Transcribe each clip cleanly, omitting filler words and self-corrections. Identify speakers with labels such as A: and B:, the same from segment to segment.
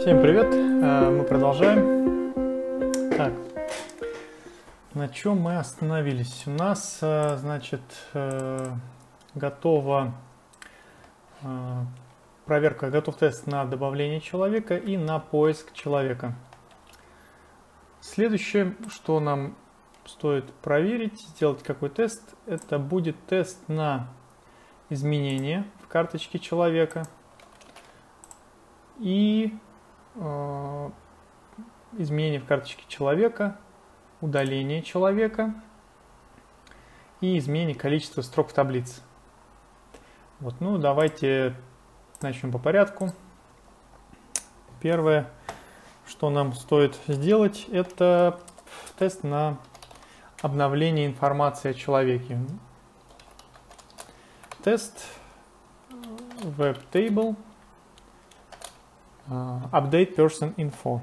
A: Всем привет! Мы продолжаем. Так, на чем мы остановились? У нас, значит, готова проверка, готов тест на добавление человека и на поиск человека. Следующее, что нам стоит проверить, сделать какой тест, это будет тест на изменение в карточке человека и изменение в карточке человека, удаление человека и изменение количества строк в таблице. Вот, ну, давайте начнем по порядку. Первое, что нам стоит сделать, это тест на обновление информации о человеке. Тест WebTable Update Person Info.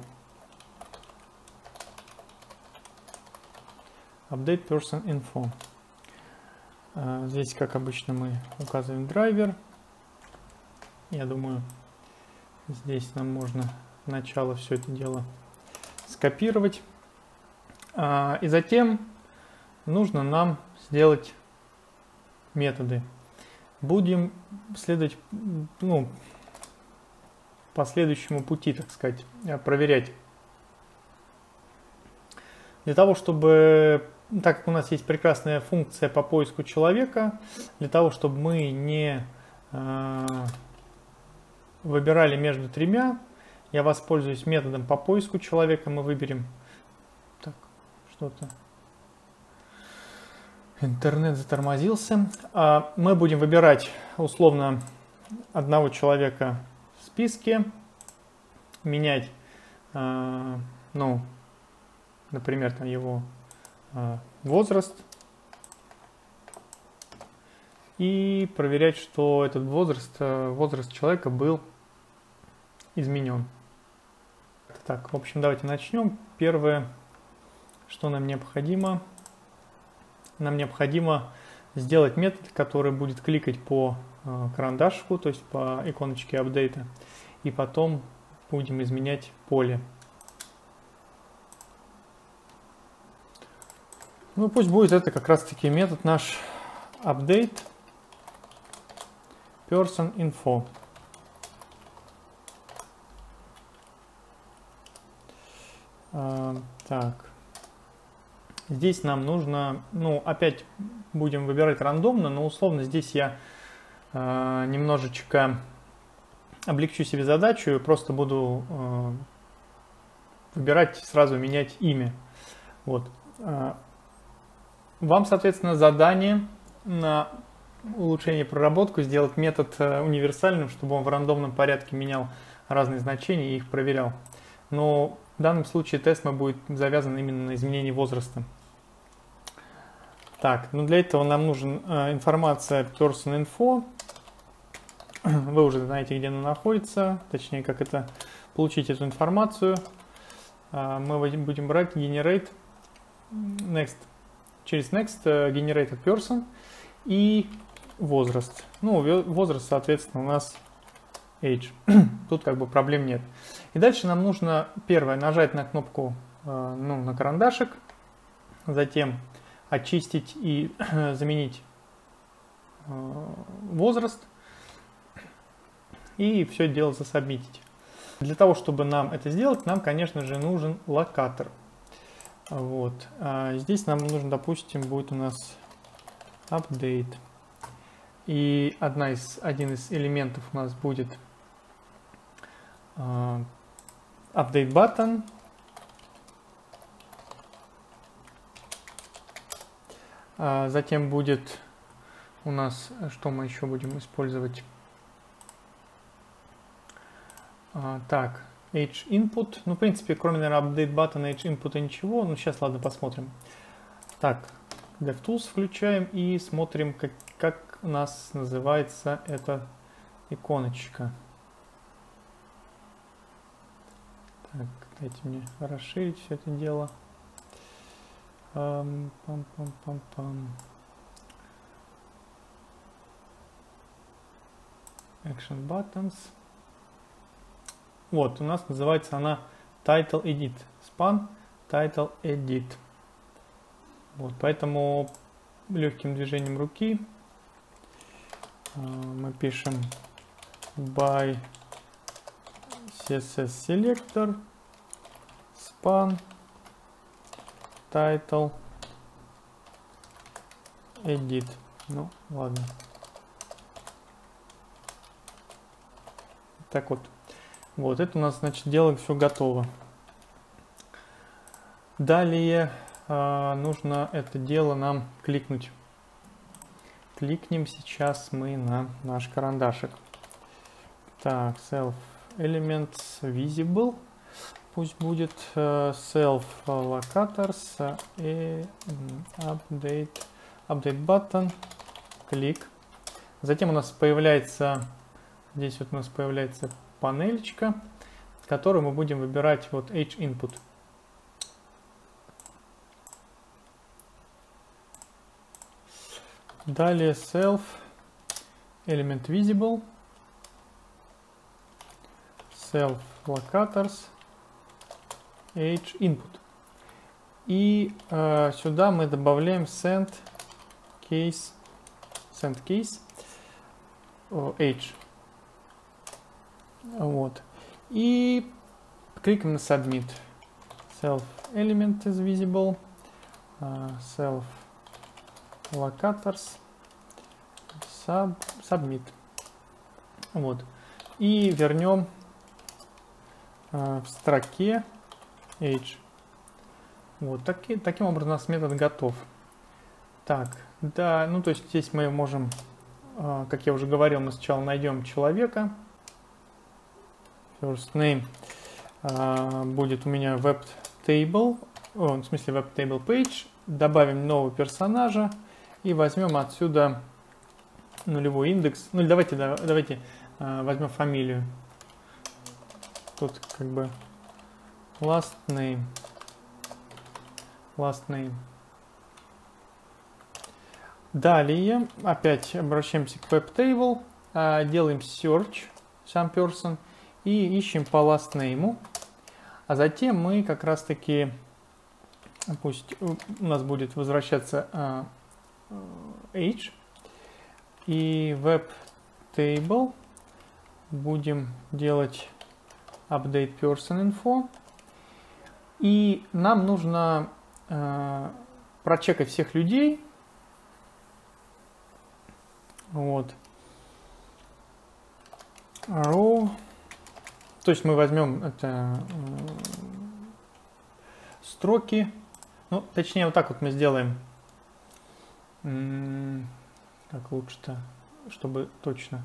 A: Update Person Info. Здесь, как обычно, мы указываем драйвер. Я думаю, здесь нам можно сначала все это дело скопировать. И затем нужно нам сделать методы. Будем следовать, ну, по следующему пути, так сказать, проверять. Для того, чтобы, так как у нас есть прекрасная функция по поиску человека, для того, чтобы мы не выбирали между тремя, я воспользуюсь методом по поиску человека. Мы выберем, так, что-то, интернет затормозился. Мы будем выбирать условно одного человека в списке, менять, ну, например, там его возраст, и проверять, что этот возраст человека был изменен. Так, в общем, давайте начнем. Первое, что нам необходимо сделать метод, который будет кликать по карандашику, то есть по иконочке апдейта, и потом будем изменять поле. Ну, пусть будет это как раз таки метод наш update person info. Так, здесь нам нужно, ну, опять будем выбирать рандомно, но условно здесь я немножечко облегчу себе задачу, просто буду выбирать, сразу менять имя. Вот. Вам, соответственно, задание на улучшение проработку сделать метод универсальным, чтобы он в рандомном порядке менял разные значения и их проверял. Но в данном случае тест будет завязан именно на изменении возраста. Так, ну для этого нам нужен информация person info. Вы уже знаете, где она находится, точнее, как это получить эту информацию. Мы будем брать generate next. Через next generated person и возраст. Ну, возраст, соответственно, у нас age. Тут как бы проблем нет. И дальше нам нужно, первое, нажать на кнопку, ну, на карандашик, затем очистить и заменить возраст, и все дело засабмитить. Для того, чтобы нам это сделать, нам, конечно же, нужен локатор. Вот. Здесь нам нужен, допустим, будет у нас update. И один из элементов у нас будет update button. Затем будет у нас, что мы еще будем использовать? Так, Age Input. Ну, в принципе, кроме, наверное, Update Button, Age Input ничего. Ну, сейчас, ладно, посмотрим. Так, DevTools включаем и смотрим, как у нас называется эта иконочка. Так, дайте мне расширить все это дело. Пам-пам-пам-пам. Action Buttons. Вот, у нас называется она Title Edit. Span Title Edit. Вот, поэтому легким движением руки мы пишем by CSS Selector Span Title Edit. Ну, ладно. Так вот. Вот, это у нас, значит, дело все готово. Далее нужно это дело нам кликнуть. Кликнем сейчас мы на наш карандашик. Так, self elements visible. Пусть будет self locators и update button. Клик. Затем у нас появляется, здесь вот у нас появляется панельчика, в которой мы будем выбирать вот H input. Далее self element visible, self locators, H input. И сюда мы добавляем send case H. Вот. И кликаем на submit. Self element is visible, self locators, submit. Вот. И вернем в строке H. Вот. Таким образом у нас метод готов. Так, да, ну то есть здесь мы можем, как я уже говорил, мы сначала найдем человека. First name будет у меня web table, в смысле web table page. Добавим нового персонажа и возьмем отсюда нулевой индекс. Ну, давайте возьмем фамилию. Тут как бы last name. Далее опять обращаемся к web table, делаем search some person и ищем по last name. А затем мы как раз таки, пусть у нас будет возвращаться H, и web table будем делать update person info. И нам нужно прочекать всех людей. Вот. Row. То есть мы возьмем это строки. Ну, точнее, вот так вот мы сделаем. Как лучше-то, чтобы точно.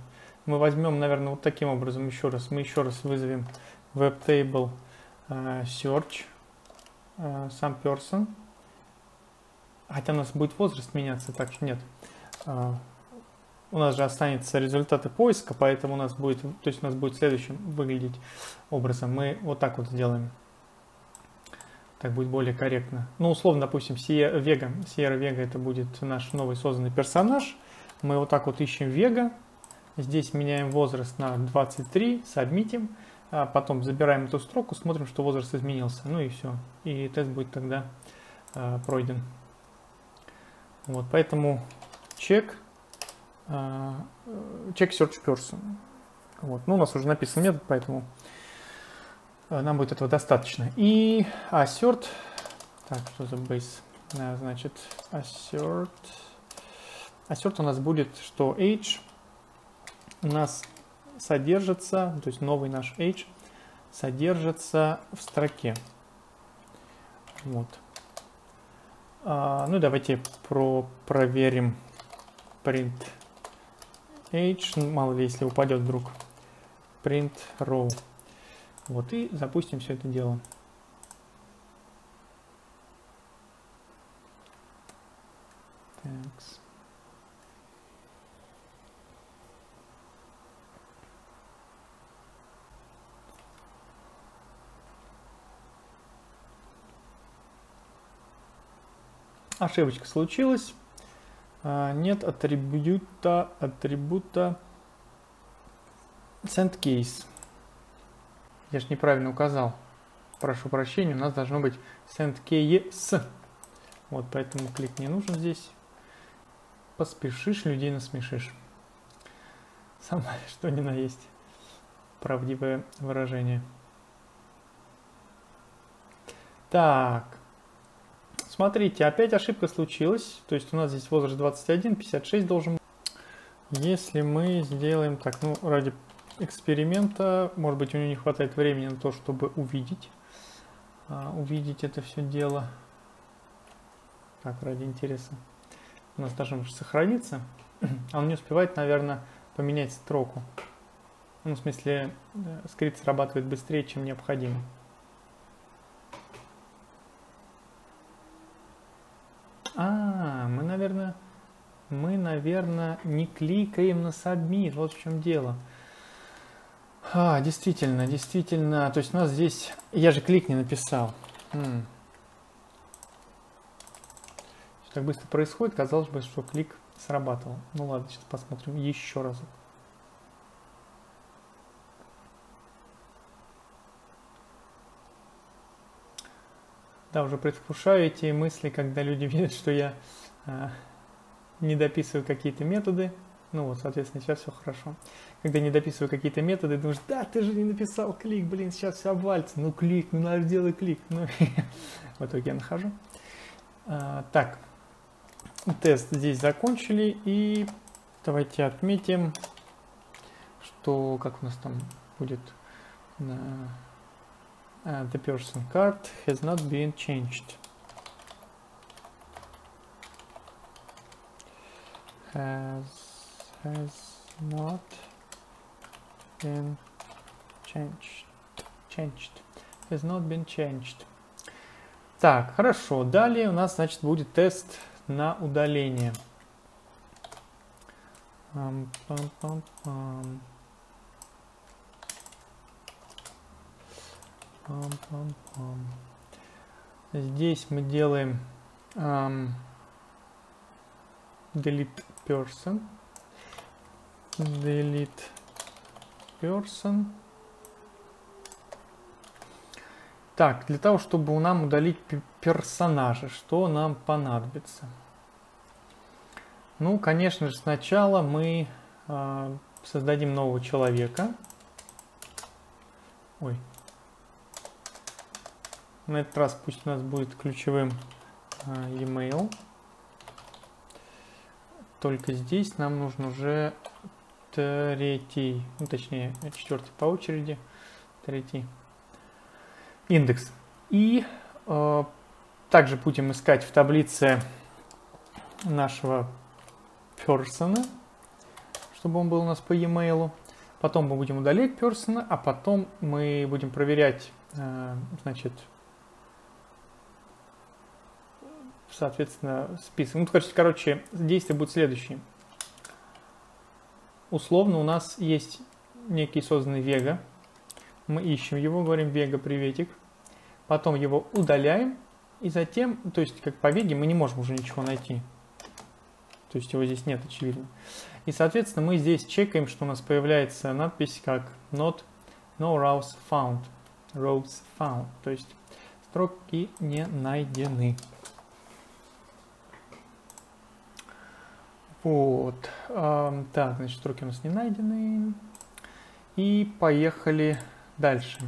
A: Мы возьмем, наверное, вот таким образом еще раз. Мы еще раз вызовем web table search some person. Хотя у нас будет возраст меняться, так что нет. У нас же останется результаты поиска, поэтому у нас будет, то есть у нас будет следующим выглядеть образом. Мы вот так вот сделаем. Так будет более корректно. Ну, условно, допустим, Sierra Vega это будет наш новый созданный персонаж. Мы вот так вот ищем Vega. Здесь меняем возраст на 23, сабмитим. А потом забираем эту строку, смотрим, что возраст изменился. Ну и все. И тест будет тогда пройден. Вот, поэтому check search person. Вот. Ну, у нас уже написан метод, поэтому нам будет этого достаточно. И assert. Так, что за base? Значит, assert у нас будет, что age у нас содержится, то есть новый наш age содержится в строке. Вот. Ну, давайте проверим print age, мало ли, если упадет вдруг. Print row. Вот, и запустим все это дело. Thanks. Ошибочка случилась. Нет атрибута send case. Я же неправильно указал. Прошу прощения, у нас должно быть send_ks. Вот, поэтому клик не нужен здесь. Поспешишь, людей насмешишь. Самое что ни на есть. Правдивое выражение. Так. Смотрите, опять ошибка случилась. То есть у нас здесь возраст 21, 56 должен быть. Если мы сделаем так, ну, ради эксперимента, может быть, у него не хватает времени на то, чтобы увидеть это все дело. Так, ради интереса. У нас должно сохраниться. А он не успевает, наверное, поменять строку. Ну, в смысле, скрипт срабатывает быстрее, чем необходимо. Мы, наверное, не кликаем на Submit. Вот в чем дело. Действительно. То есть у нас здесь... Я же клик не написал. Так быстро происходит. Казалось бы, что клик срабатывал. Ну ладно, сейчас посмотрим еще разок. Да, уже предвкушаю эти мысли, когда люди видят, что я не дописываю какие-то методы. Ну вот, соответственно, сейчас все хорошо. Когда не дописываю какие-то методы, думаешь, да, ты же не написал клик, блин, сейчас все обвалится. Ну клик, ну надо сделать клик. Ну, в итоге я нахожу. Так, тест здесь закончили. И давайте отметим, что, как у нас там будет... The person card has not been changed. Has not been changed. Has not been changed. Так, хорошо. Далее у нас, значит, будет тест на удаление. Здесь мы делаем delete person. Так, для того, чтобы нам удалить персонажа, что нам понадобится? Ну, конечно же, сначала мы создадим нового человека. Ой. На этот раз пусть у нас будет ключевым e-mail. Только здесь нам нужен уже третий, ну, точнее, четвертый по очереди, третий индекс. И также будем искать в таблице нашего persona, чтобы он был у нас по e-mail. Потом мы будем удалять persona, а потом мы будем проверять, значит, соответственно, список. Ну, короче, действие будет следующее. Условно у нас есть некий созданный Vega. Мы ищем его, говорим Vega, приветик. Потом его удаляем. И затем, то есть, как по Vega, мы не можем уже ничего найти. То есть, его здесь нет, очевидно. И, соответственно, мы здесь чекаем, что у нас появляется надпись как no rows found. Rows found. То есть, строки не найдены. Вот. Так, значит, строки у нас не найдены. И поехали дальше.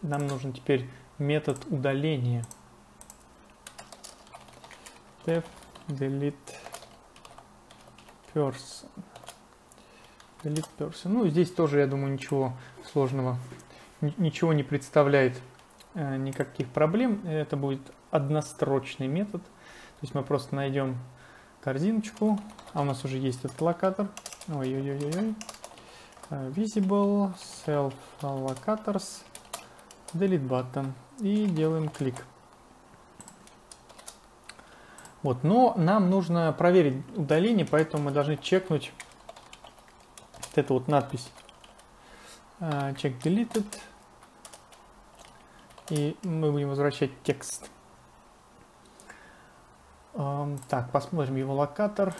A: Нам нужен теперь метод удаления. Def delete person. Delete person. Ну, здесь тоже, я думаю, ничего сложного. Ничего не представляет никаких проблем. Это будет однострочный метод. То есть мы просто найдем корзиночку, а у нас уже есть этот локатор. Ой-ой-ой-ой. Visible, self locators, delete button. И делаем клик. Вот, но нам нужно проверить удаление, поэтому мы должны чекнуть вот эту вот надпись. Check deleted. И мы будем возвращать текст. Так, посмотрим его локатор.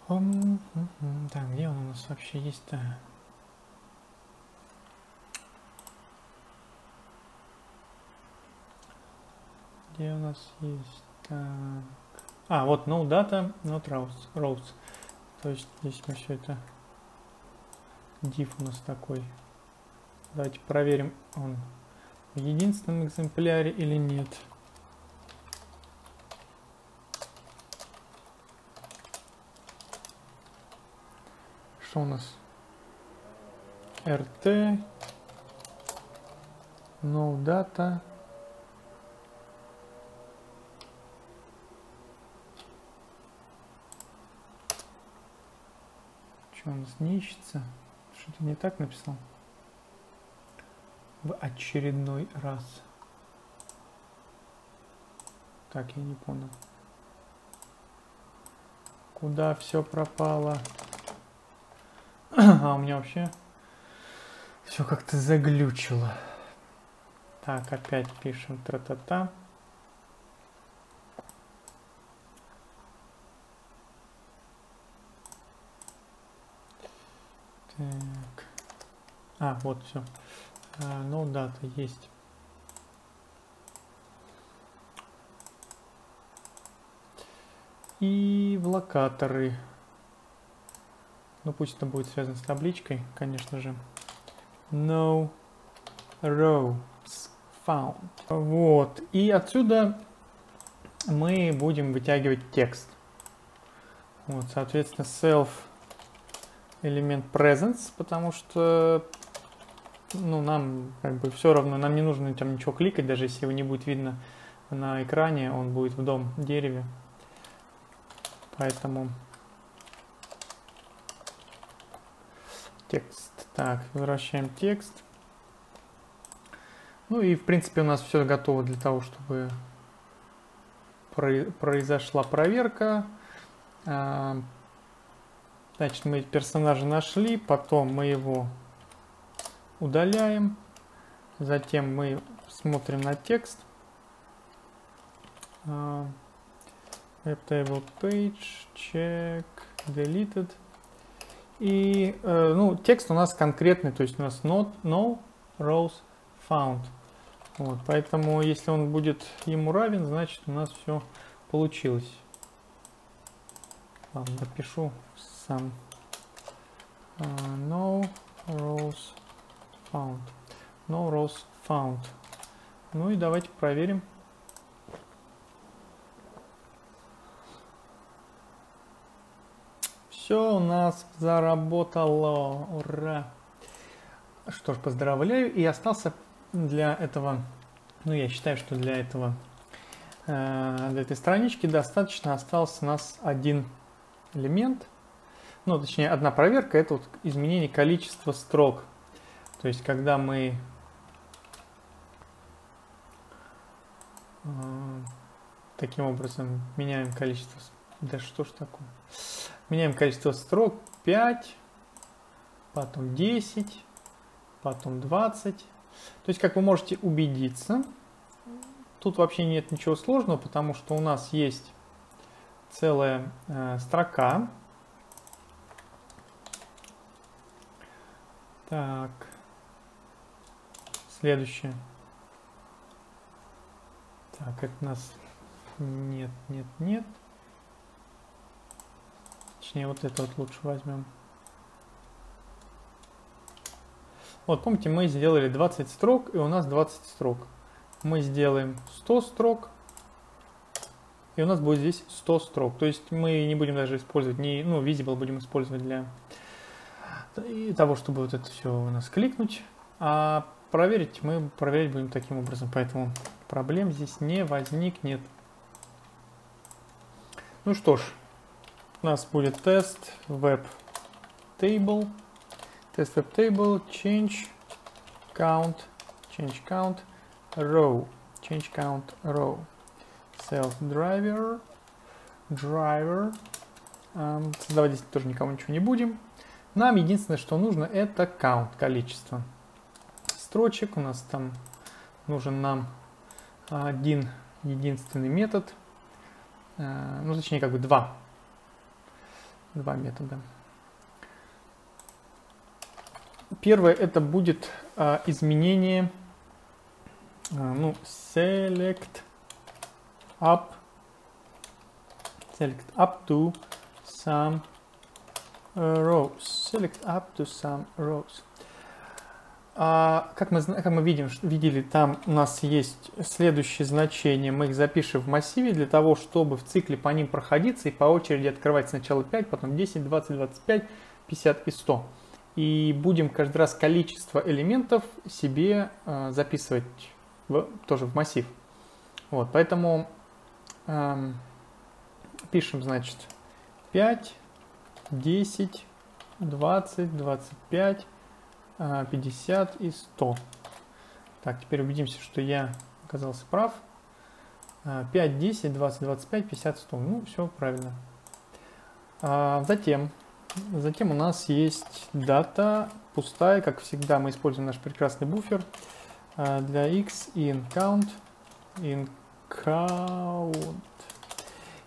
A: Так, где он у нас вообще есть-то? Где у нас есть? Так. Вот no data, not rows. То есть здесь мы все это... div у нас такой. Давайте проверим, он в единственном экземпляре или нет. Что у нас? RT, no data. Что у нас не ищется? Что-то не так написал. В очередной раз. Так, я не понял. Куда все пропало? У меня вообще все как-то заглючило. Так, опять пишем тра-та-та. Так. Вот все. No data есть. И в локаторы. Ну пусть это будет связано с табличкой, конечно же. No rows found. Вот. И отсюда мы будем вытягивать текст. Вот, соответственно, self элемент presence, потому что нам как бы все равно, нам не нужно там ничего кликать, даже если его не будет видно на экране, он будет в том дереве. Поэтому текст. Так, возвращаем текст. Ну и в принципе у нас все готово для того, чтобы произошла проверка. Значит, мы персонажа нашли, потом мы его удаляем, затем мы смотрим на текст. WebTable page, check, deleted. И текст у нас конкретный, то есть у нас no rows found. Вот, поэтому если он будет ему равен, значит у нас все получилось. Ладно, напишу сам. No rows found. No rows found. Ну и давайте проверим. Все у нас заработало. Ура! Что ж, поздравляю. И остался для этого, я считаю, что для этой странички достаточно остался у нас один элемент. Точнее, одна проверка, это вот изменение количества строк. То есть, когда мы таким образом меняем количество... Да что ж такое? Меняем количество строк 5, потом 10, потом 20. То есть, как вы можете убедиться, тут вообще нет ничего сложного, потому что у нас есть целая строка. Так, следующее. Так, это у нас нет. Точнее, вот это вот лучше возьмем. Вот, помните, мы сделали 20 строк, и у нас 20 строк. Мы сделаем 100 строк, и у нас будет здесь 100 строк. То есть мы не будем даже использовать, visible будем использовать для того, чтобы вот это все у нас кликнуть. А проверить мы проверять будем таким образом. Поэтому проблем здесь не возникнет. Ну что ж, у нас будет тест WebTable. Тест WebTable change count row. Change count row. Self driver. Создавать здесь тоже никому ничего не будем. Нам единственное, что нужно, это count, количество строчек. У нас там нужен нам один единственный метод. Точнее, как бы два. два метода. Первое это будет изменение select up to some rows. Select up to some rows. Как мы видели, там у нас есть следующие значения. Мы их запишем в массиве для того, чтобы в цикле по ним проходиться и по очереди открывать сначала 5, потом 10, 20, 25, 50 и 100. И будем каждый раз количество элементов себе записывать тоже в массив. Вот, поэтому пишем, значит, 5, 10, 20, 25, 50 и 100. Так, теперь убедимся, что я оказался прав. 5, 10, 20, 25, 50, 100. Ну, все правильно. Затем у нас есть дата пустая. Как всегда, мы используем наш прекрасный буфер для x in count.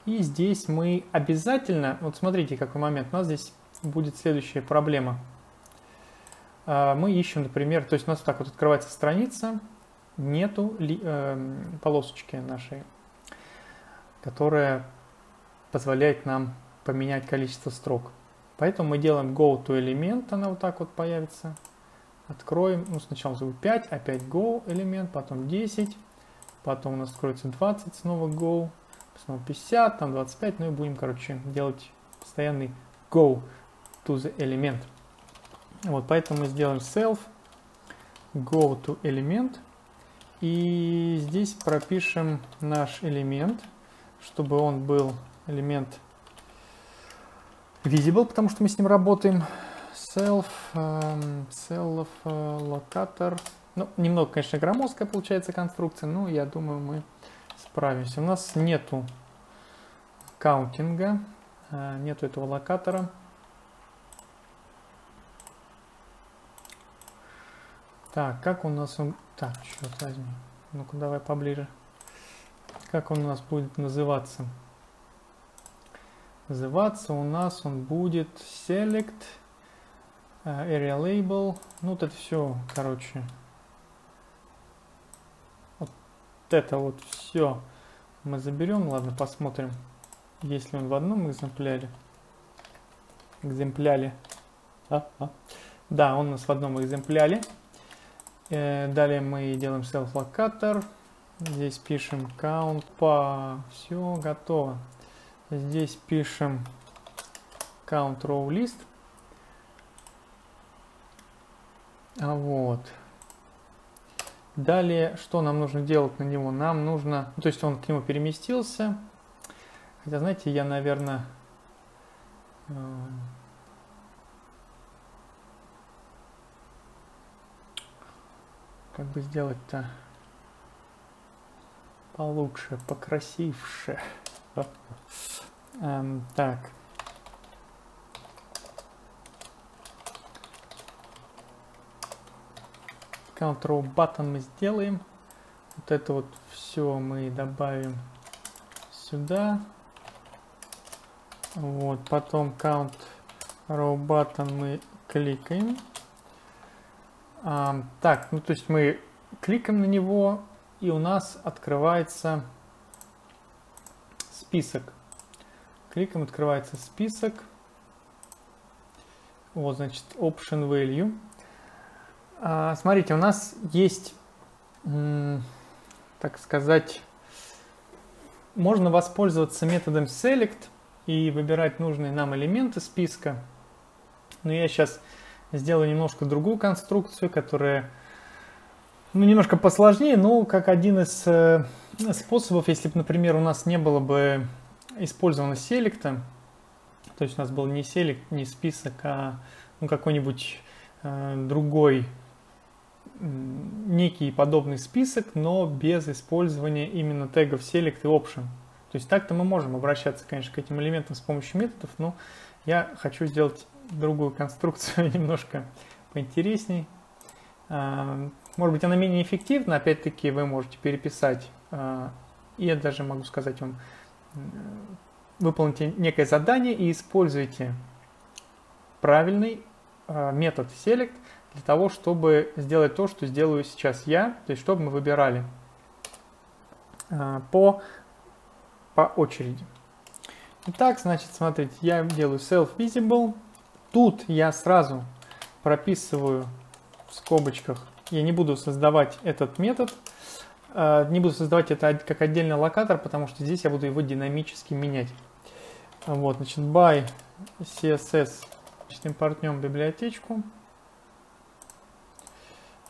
A: И здесь мы обязательно, вот смотрите, какой момент, у нас здесь будет следующая проблема. Мы ищем, например, то есть у нас так вот открывается страница, нету полосочки нашей, которая позволяет нам поменять количество строк. Поэтому мы делаем go to элемент, она вот так вот появится. Откроем, ну сначала будет 5, опять go элемент, потом 10, потом у нас откроется 20, снова go, снова 50, там 25, ну и будем, короче, делать постоянный go to the element. Вот, поэтому мы сделаем self go to element и здесь пропишем наш элемент, чтобы он был элемент visible, потому что мы с ним работаем. Self locator. Ну, немного, конечно, громоздкая получается конструкция, но я думаю, мы справимся. У нас нету каунтинга, нету этого локатора. Так, как у нас он... Так, черт возьми. Ну-ка, давай поближе. Как он у нас будет называться? Называться у нас он будет select area label. Ну, вот это все, короче. Вот это вот все мы заберем. Ладно, посмотрим, есть ли он в одном экземпляре. Да, он у нас в одном экземпляре. Далее мы делаем self locator. Здесь пишем count по. Все готово. Здесь пишем count row list. Вот. Далее, что нам нужно делать на него? Нам нужно, то есть он к нему переместился. Хотя, знаете, я, наверное, как бы сделать-то получше, покрасивше. Так. Count row button мы сделаем. Вот это вот все мы добавим сюда. Вот, потом count row button мы кликаем. Так, ну то есть мы кликаем на него, и у нас открывается список. Кликаем, открывается список. Вот, значит, option value. Смотрите, у нас есть, так сказать, можно воспользоваться методом select и выбирать нужные нам элементы списка. Но я сейчас сделаю немножко другую конструкцию, которая немножко посложнее, но как один из способов, если бы, например, у нас не было бы использовано select, то есть у нас был не select, не список, а какой-нибудь другой некий подобный список, но без использования именно тегов select и option. То есть так-то мы можем обращаться, конечно, к этим элементам с помощью методов, но я хочу сделать другую конструкцию немножко поинтересней. Может быть, она менее эффективна, опять-таки вы можете переписать, и я даже могу сказать вам, выполните некое задание и используйте правильный метод select для того, чтобы сделать то, что сделаю сейчас я, то есть чтобы мы выбирали по очереди. Итак, значит, смотрите, я делаю self-visible. Тут я сразу прописываю в скобочках, я не буду создавать этот метод, не буду создавать это как отдельный локатор, потому что здесь я буду его динамически менять. Вот, значит, by CSS импортнем библиотечку.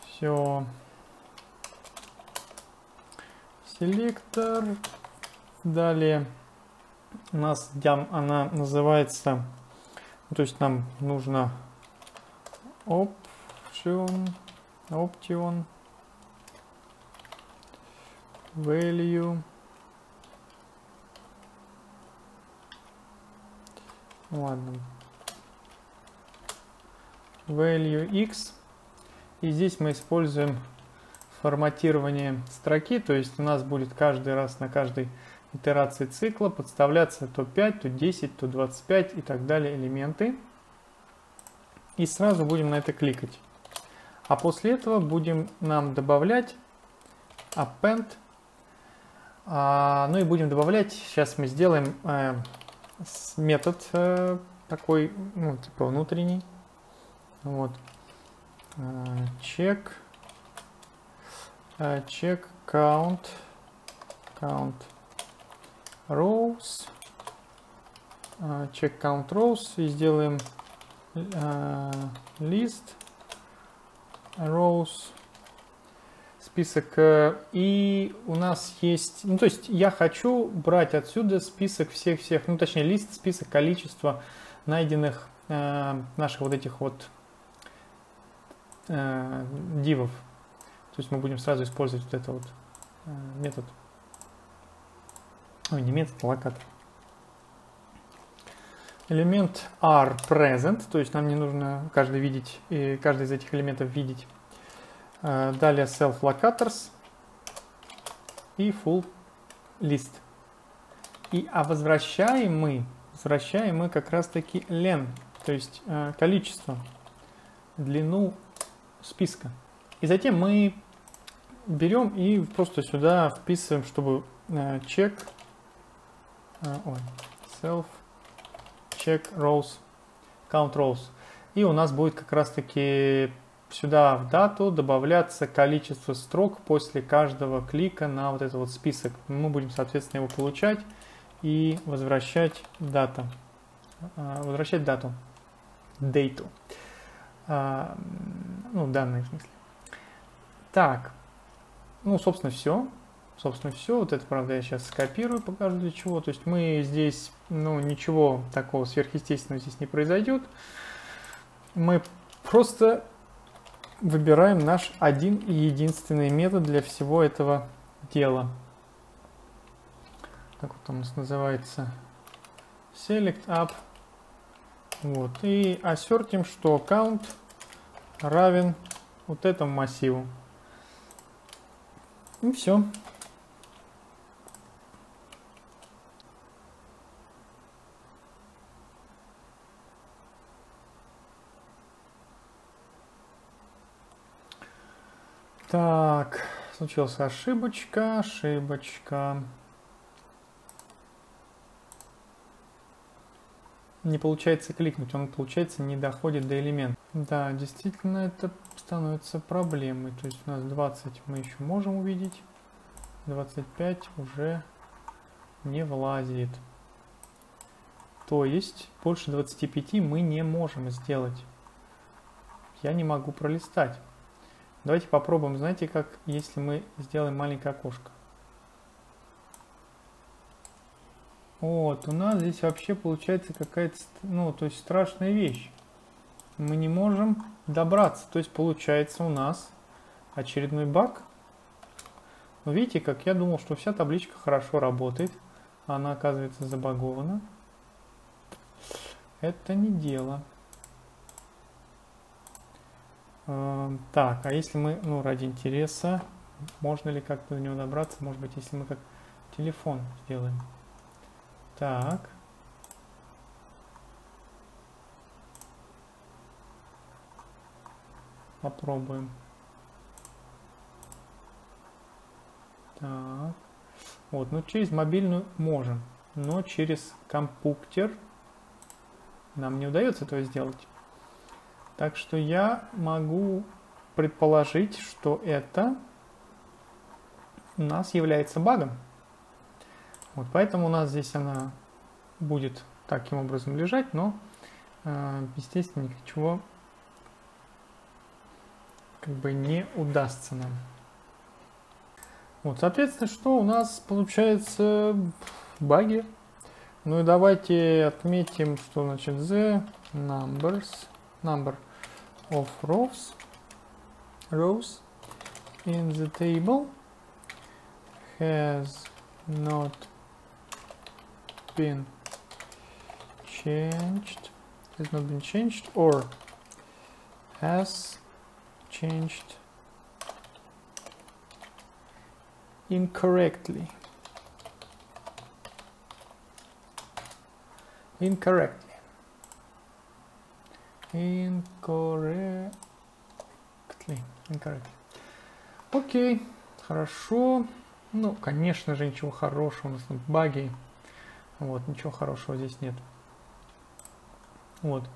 A: Все. Селектор. Далее у нас она называется, то есть нам нужно option value. Ладно. Value x. И здесь мы используем форматирование строки, то есть у нас будет каждый раз на каждой итерации цикла подставляться то 5, то 10, то 25 и так далее элементы. И сразу будем на это кликать. А после этого будем нам добавлять append. Ну и будем добавлять, сейчас мы сделаем метод такой, ну, типа внутренний. Вот. Check count rows. Check count rows. И сделаем list rows. Список. И у нас есть... Ну, то есть я хочу брать отсюда список всех, ну, точнее, лист, список количества найденных наших вот этих вот дивов. То есть мы будем сразу использовать вот этот вот метод. Ой, не метод, а локатор. Элемент are present, то есть нам не нужно каждый из этих элементов видеть. Далее self locators и full list. И возвращаем мы как раз таки len, то есть количество, длину списка. И затем мы берем и просто сюда вписываем, чтобы self check rows, count rows. И у нас будет как раз таки сюда в дату добавляться количество строк после каждого клика на вот этот вот список. Мы будем, соответственно, его получать и возвращать дату. Дату. Ну, данные в смысле. Так, ну, собственно, все. Вот это, правда, я сейчас скопирую, покажу для чего. То есть мы здесь, ну, ничего такого сверхъестественного здесь не произойдет. Мы просто выбираем наш один и единственный метод для всего этого дела. Так вот у нас называется select up. Вот. И ассертим, что count равен вот этому массиву. И все. Так, случилась ошибочка. Не получается кликнуть, он, получается, не доходит до элемента. Да, действительно, это становится проблемой. То есть у нас 20 мы еще можем увидеть, 25 уже не влазит. То есть больше 25 мы не можем сделать. Я не могу пролистать. Давайте попробуем, знаете, как, если мы сделаем маленькое окошко. Вот, у нас здесь вообще получается какая-то, ну, то есть страшная вещь. Мы не можем добраться. То есть получается у нас очередной баг. Но видите, как я думал, что вся табличка хорошо работает. А она, оказывается, забагована. Это не дело. Так, а если мы, ну, ради интереса, можно ли как-то до него добраться? Может быть, если мы как телефон сделаем. Так, Попробуем. Так. Вот, ну через мобильную можем, но через компьютер нам не удается этого сделать. Так что я могу предположить, что это у нас является багом. Вот, поэтому у нас здесь она будет таким образом лежать, но, естественно, ничего как бы не удастся нам. Вот, соответственно, что у нас получается баги. Ну и давайте отметим, что значит the number of rows in the table has not been changed or has changed incorrectly. Окей, хорошо. Ну, конечно же, ничего хорошего. У нас тут баги. Вот, ничего хорошего здесь нет. Вот.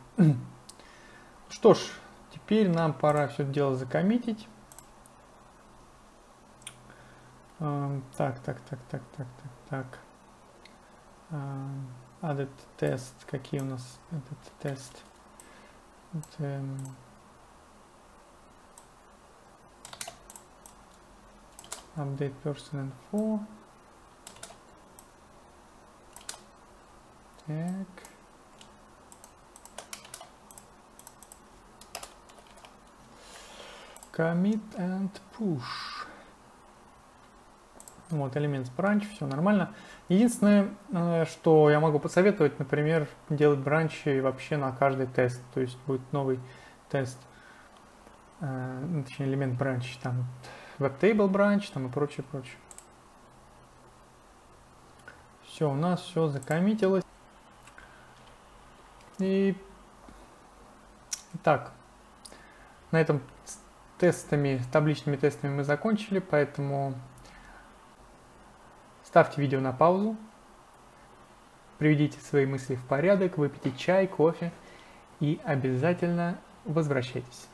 A: Что ж, теперь нам пора все это дело закоммитить. Так. Added test. Какие у нас этот тест? Это, update person info. Так. Commit and push. Вот, элемент branch, все нормально. Единственное, что я могу посоветовать, например, делать бранчи вообще на каждый тест. То есть будет новый тест, точнее элемент branch, там WebTable branch, там и прочее. Все, у нас все закоммитилось. И так, на этом табличными тестами мы закончили, поэтому ставьте видео на паузу, приведите свои мысли в порядок, выпейте чай, кофе и обязательно возвращайтесь.